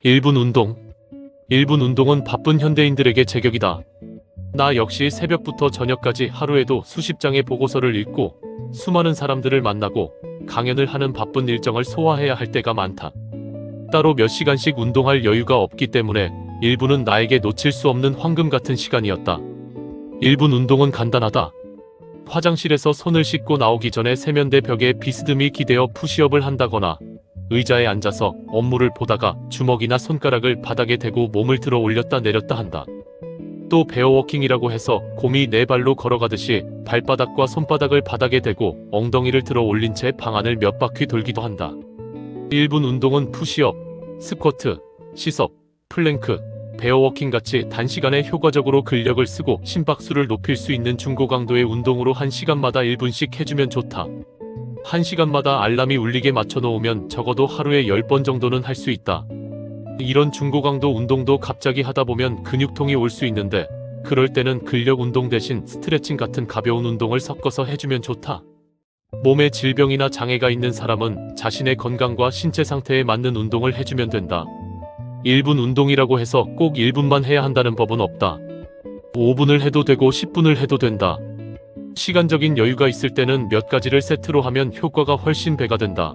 1분 운동. 1분 운동은 바쁜 현대인들에게 제격이다. 나 역시 새벽부터 저녁까지 하루에도 수십 장의 보고서를 읽고 수많은 사람들을 만나고 강연을 하는 바쁜 일정을 소화해야 할 때가 많다. 따로 몇 시간씩 운동할 여유가 없기 때문에 1분은 나에게 놓칠 수 없는 황금 같은 시간이었다. 1분 운동은 간단하다. 화장실에서 손을 씻고 나오기 전에 세면대 벽에 비스듬히 기대어 푸시업을 한다거나 의자에 앉아서 업무를 보다가 주먹이나 손가락을 바닥에 대고 몸을 들어 올렸다 내렸다 한다. 또 베어워킹이라고 해서 곰이 네 발로 걸어가듯이 발바닥과 손바닥을 바닥에 대고 엉덩이를 들어 올린 채 방 안을 몇 바퀴 돌기도 한다. 1분 운동은 푸시업, 스쿼트, 시섭, 플랭크, 베어워킹 같이 단시간에 효과적으로 근력을 쓰고 심박수를 높일 수 있는 중고강도의 운동으로 1시간마다 1분씩 해주면 좋다. 1시간마다 알람이 울리게 맞춰놓으면 적어도 하루에 10번 정도는 할 수 있다. 이런 중고강도 운동도 갑자기 하다보면 근육통이 올 수 있는데 그럴 때는 근력 운동 대신 스트레칭 같은 가벼운 운동을 섞어서 해주면 좋다. 몸에 질병이나 장애가 있는 사람은 자신의 건강과 신체 상태에 맞는 운동을 해주면 된다. 1분 운동이라고 해서 꼭 1분만 해야 한다는 법은 없다. 5분을 해도 되고 10분을 해도 된다. 시간적인 여유가 있을 때는 몇 가지를 세트로 하면 효과가 훨씬 배가 된다.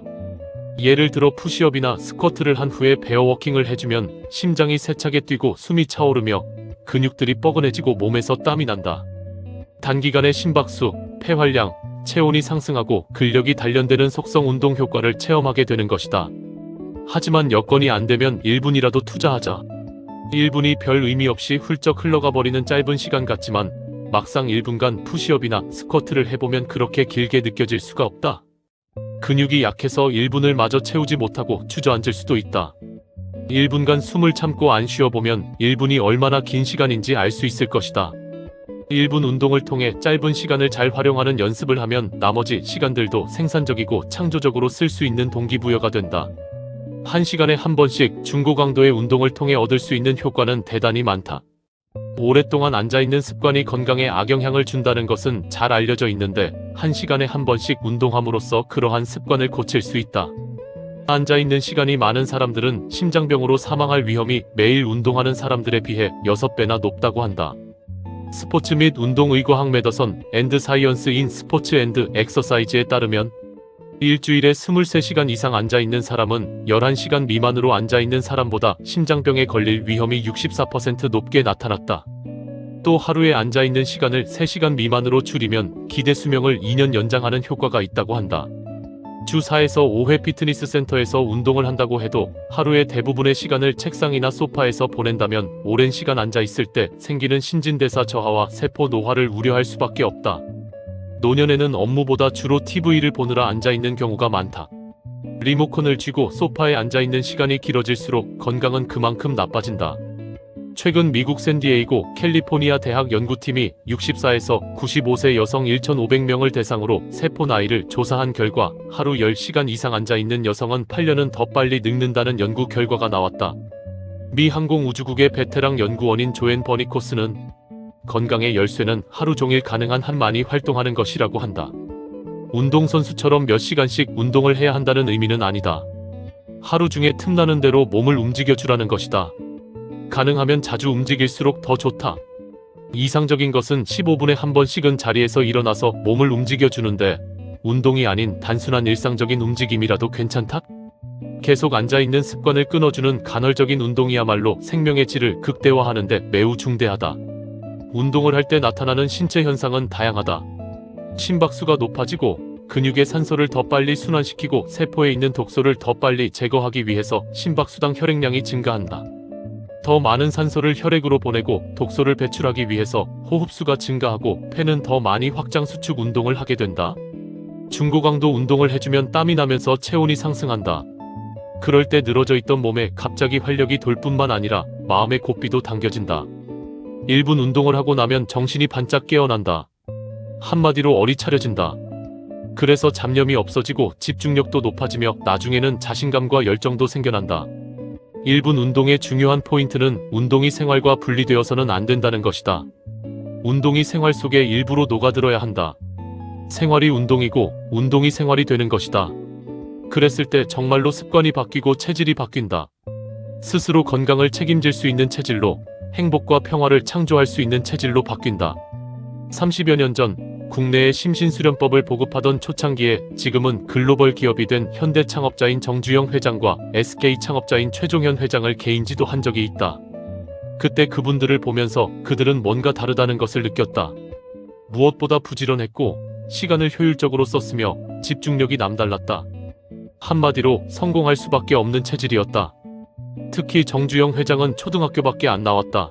예를 들어 푸시업이나 스쿼트를 한 후에 베어워킹을 해주면 심장이 세차게 뛰고 숨이 차오르며 근육들이 뻐근해지고 몸에서 땀이 난다. 단기간에 심박수, 폐활량, 체온이 상승하고 근력이 단련되는 속성 운동 효과를 체험하게 되는 것이다. 하지만 여건이 안 되면 1분이라도 투자하자. 1분이 별 의미 없이 훌쩍 흘러가 버리는 짧은 시간 같지만 막상 1분간 푸시업이나 스쿼트를 해보면 그렇게 길게 느껴질 수가 없다. 근육이 약해서 1분을 마저 채우지 못하고 주저앉을 수도 있다. 1분간 숨을 참고 안 쉬어보면 1분이 얼마나 긴 시간인지 알 수 있을 것이다. 1분 운동을 통해 짧은 시간을 잘 활용하는 연습을 하면 나머지 시간들도 생산적이고 창조적으로 쓸 수 있는 동기부여가 된다. 1시간에 한 번씩 중고강도의 운동을 통해 얻을 수 있는 효과는 대단히 많다. 오랫동안 앉아있는 습관이 건강에 악영향을 준다는 것은 잘 알려져 있는데 1시간에 한 번씩 운동함으로써 그러한 습관을 고칠 수 있다. 앉아있는 시간이 많은 사람들은 심장병으로 사망할 위험이 매일 운동하는 사람들에 비해 6배나 높다고 한다. 스포츠 및 운동의과학 매더선 앤드 사이언스 인 스포츠 앤드 엑서사이즈에 따르면 일주일에 23시간 이상 앉아있는 사람은 11시간 미만으로 앉아있는 사람보다 심장병에 걸릴 위험이 64% 높게 나타났다. 또 하루에 앉아있는 시간을 3시간 미만으로 줄이면 기대 수명을 2년 연장하는 효과가 있다고 한다. 주 4에서 5회 피트니스 센터에서 운동을 한다고 해도 하루의 대부분의 시간을 책상이나 소파에서 보낸다면 오랜 시간 앉아있을 때 생기는 신진대사 저하와 세포 노화를 우려할 수밖에 없다. 노년에는 업무보다 주로 TV를 보느라 앉아있는 경우가 많다. 리모컨을 쥐고 소파에 앉아있는 시간이 길어질수록 건강은 그만큼 나빠진다. 최근 미국 샌디에이고 캘리포니아 대학 연구팀이 64에서 95세 여성 1,500명을 대상으로 세포 나이를 조사한 결과 하루 10시간 이상 앉아있는 여성은 8년은 더 빨리 늙는다는 연구 결과가 나왔다. 미 항공우주국의 베테랑 연구원인 조앤 버니코스는 건강의 열쇠는 하루 종일 가능한 한 많이 활동하는 것이라고 한다. 운동선수처럼 몇 시간씩 운동을 해야 한다는 의미는 아니다. 하루 중에 틈나는 대로 몸을 움직여주라는 것이다. 가능하면 자주 움직일수록 더 좋다. 이상적인 것은 15분에 한 번씩은 자리에서 일어나서 몸을 움직여주는데 운동이 아닌 단순한 일상적인 움직임이라도 괜찮다? 계속 앉아있는 습관을 끊어주는 간헐적인 운동이야말로 생명의 질을 극대화하는데 매우 중대하다. 운동을 할 때 나타나는 신체 현상은 다양하다. 심박수가 높아지고 근육의 산소를 더 빨리 순환시키고 세포에 있는 독소를 더 빨리 제거하기 위해서 심박수당 혈액량이 증가한다. 더 많은 산소를 혈액으로 보내고 독소를 배출하기 위해서 호흡수가 증가하고 폐는 더 많이 확장 수축 운동을 하게 된다. 중고강도 운동을 해주면 땀이 나면서 체온이 상승한다. 그럴 때 늘어져 있던 몸에 갑자기 활력이 돌 뿐만 아니라 마음의 고삐도 당겨진다. 1분 운동을 하고 나면 정신이 반짝 깨어난다. 한마디로 얼이 차려진다. 그래서 잡념이 없어지고 집중력도 높아지며 나중에는 자신감과 열정도 생겨난다. 1분 운동의 중요한 포인트는 운동이 생활과 분리되어서는 안 된다는 것이다. 운동이 생활 속에 일부러 녹아들어야 한다. 생활이 운동이고 운동이 생활이 되는 것이다. 그랬을 때 정말로 습관이 바뀌고 체질이 바뀐다. 스스로 건강을 책임질 수 있는 체질로 행복과 평화를 창조할 수 있는 체질로 바뀐다. 30여 년 전 국내에 심신수련법을 보급하던 초창기에 지금은 글로벌 기업이 된 현대 창업자인 정주영 회장과 SK 창업자인 최종현 회장을 개인 지도한 적이 있다. 그때 그분들을 보면서 그들은 뭔가 다르다는 것을 느꼈다. 무엇보다 부지런했고 시간을 효율적으로 썼으며 집중력이 남달랐다. 한마디로 성공할 수밖에 없는 체질이었다. 특히 정주영 회장은 초등학교밖에 안 나왔다.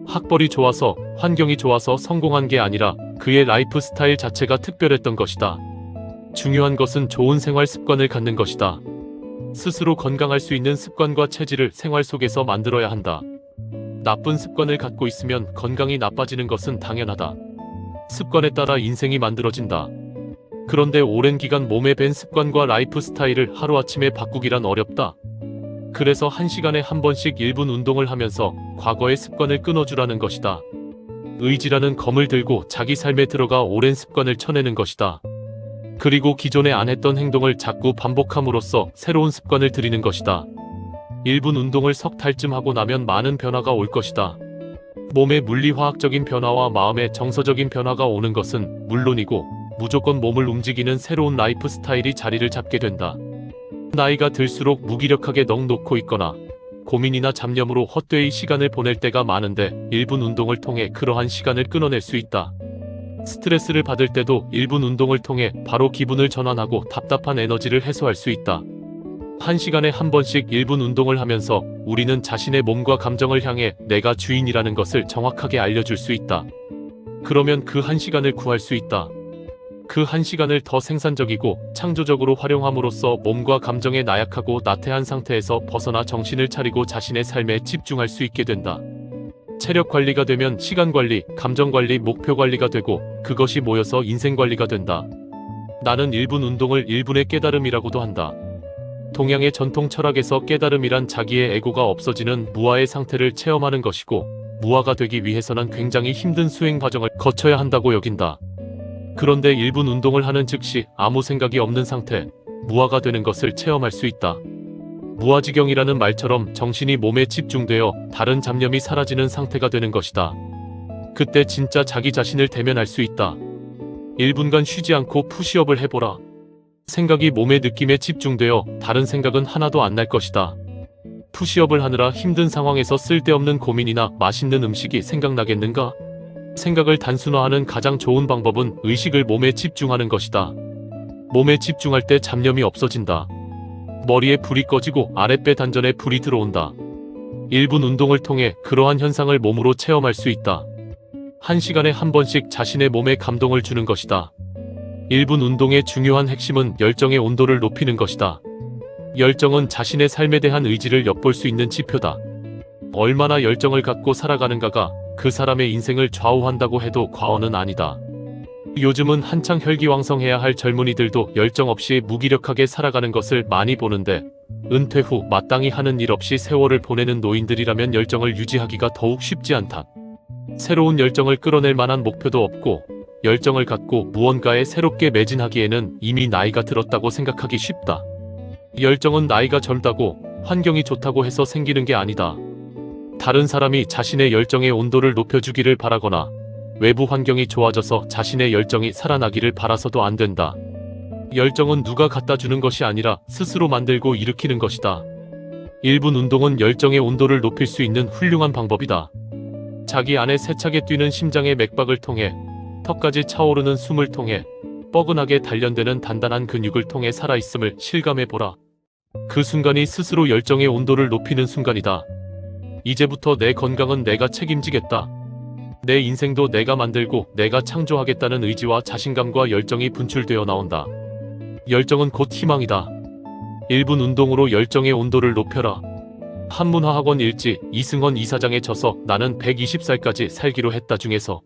학벌이 좋아서 환경이 좋아서 성공한 게 아니라 그의 라이프 스타일 자체가 특별했던 것이다. 중요한 것은 좋은 생활 습관을 갖는 것이다. 스스로 건강할 수 있는 습관과 체질을 생활 속에서 만들어야 한다. 나쁜 습관을 갖고 있으면 건강이 나빠지는 것은 당연하다. 습관에 따라 인생이 만들어진다. 그런데 오랜 기간 몸에 밴 습관과 라이프 스타일을 하루아침에 바꾸기란 어렵다. 그래서 1시간에 한 번씩 1분 운동을 하면서 과거의 습관을 끊어주라는 것이다. 의지라는 검을 들고 자기 삶에 들어가 오랜 습관을 쳐내는 것이다. 그리고 기존에 안 했던 행동을 자꾸 반복함으로써 새로운 습관을 들이는 것이다. 1분 운동을 석 달쯤 하고 나면 많은 변화가 올 것이다. 몸의 물리화학적인 변화와 마음의 정서적인 변화가 오는 것은 물론이고 무조건 몸을 움직이는 새로운 라이프 스타일이 자리를 잡게 된다. 나이가 들수록 무기력하게 넋 놓고 있거나 고민이나 잡념으로 헛되이 시간을 보낼 때가 많은데 1분 운동을 통해 그러한 시간을 끊어낼 수 있다. 스트레스를 받을 때도 1분 운동을 통해 바로 기분을 전환하고 답답한 에너지를 해소할 수 있다. 1시간에 한 번씩 1분 운동을 하면서 우리는 자신의 몸과 감정을 향해 내가 주인이라는 것을 정확하게 알려줄 수 있다. 그러면 그 1시간을 구할 수 있다. 그 1시간을 더 생산적이고 창조적으로 활용함으로써 몸과 감정에 나약하고 나태한 상태에서 벗어나 정신을 차리고 자신의 삶에 집중할 수 있게 된다. 체력 관리가 되면 시간 관리, 감정 관리, 목표 관리가 되고 그것이 모여서 인생 관리가 된다. 나는 1분 운동을 1분의 깨달음이라고도 한다. 동양의 전통 철학에서 깨달음이란 자기의 에고가 없어지는 무아의 상태를 체험하는 것이고 무아가 되기 위해서는 굉장히 힘든 수행 과정을 거쳐야 한다고 여긴다. 그런데 1분 운동을 하는 즉시 아무 생각이 없는 상태, 무아가 되는 것을 체험할 수 있다. 무아지경이라는 말처럼 정신이 몸에 집중되어 다른 잡념이 사라지는 상태가 되는 것이다. 그때 진짜 자기 자신을 대면할 수 있다. 1분간 쉬지 않고 푸시업을 해보라. 생각이 몸의 느낌에 집중되어 다른 생각은 하나도 안 날 것이다. 푸시업을 하느라 힘든 상황에서 쓸데없는 고민이나 맛있는 음식이 생각나겠는가? 생각을 단순화하는 가장 좋은 방법은 의식을 몸에 집중하는 것이다. 몸에 집중할 때 잡념이 없어진다. 머리에 불이 꺼지고 아랫배 단전에 불이 들어온다. 1분 운동을 통해 그러한 현상을 몸으로 체험할 수 있다. 1시간에 한 번씩 자신의 몸에 감동을 주는 것이다. 1분 운동의 중요한 핵심은 열정의 온도를 높이는 것이다. 열정은 자신의 삶에 대한 의지를 엿볼 수 있는 지표다. 얼마나 열정을 갖고 살아가는가가 그 사람의 인생을 좌우한다고 해도 과언은 아니다. 요즘은 한창 혈기왕성해야 할 젊은이들도 열정 없이 무기력하게 살아가는 것을 많이 보는데 은퇴 후 마땅히 하는 일 없이 세월을 보내는 노인들이라면 열정을 유지하기가 더욱 쉽지 않다. 새로운 열정을 끌어낼 만한 목표도 없고 열정을 갖고 무언가에 새롭게 매진하기에는 이미 나이가 들었다고 생각하기 쉽다. 열정은 나이가 젊다고 환경이 좋다고 해서 생기는 게 아니다. 다른 사람이 자신의 열정의 온도를 높여주기를 바라거나 외부 환경이 좋아져서 자신의 열정이 살아나기를 바라서도 안 된다. 열정은 누가 갖다 주는 것이 아니라 스스로 만들고 일으키는 것이다. 1분 운동은 열정의 온도를 높일 수 있는 훌륭한 방법이다. 자기 안에 세차게 뛰는 심장의 맥박을 통해 턱까지 차오르는 숨을 통해 뻐근하게 단련되는 단단한 근육을 통해 살아있음을 실감해보라. 그 순간이 스스로 열정의 온도를 높이는 순간이다. 이제부터 내 건강은 내가 책임지겠다. 내 인생도 내가 만들고 내가 창조하겠다는 의지와 자신감과 열정이 분출되어 나온다. 열정은 곧 희망이다. 1분 운동으로 열정의 온도를 높여라. 한문화학원 일지 이승헌 이사장에 져서 나는 120살까지 살기로 했다 중에서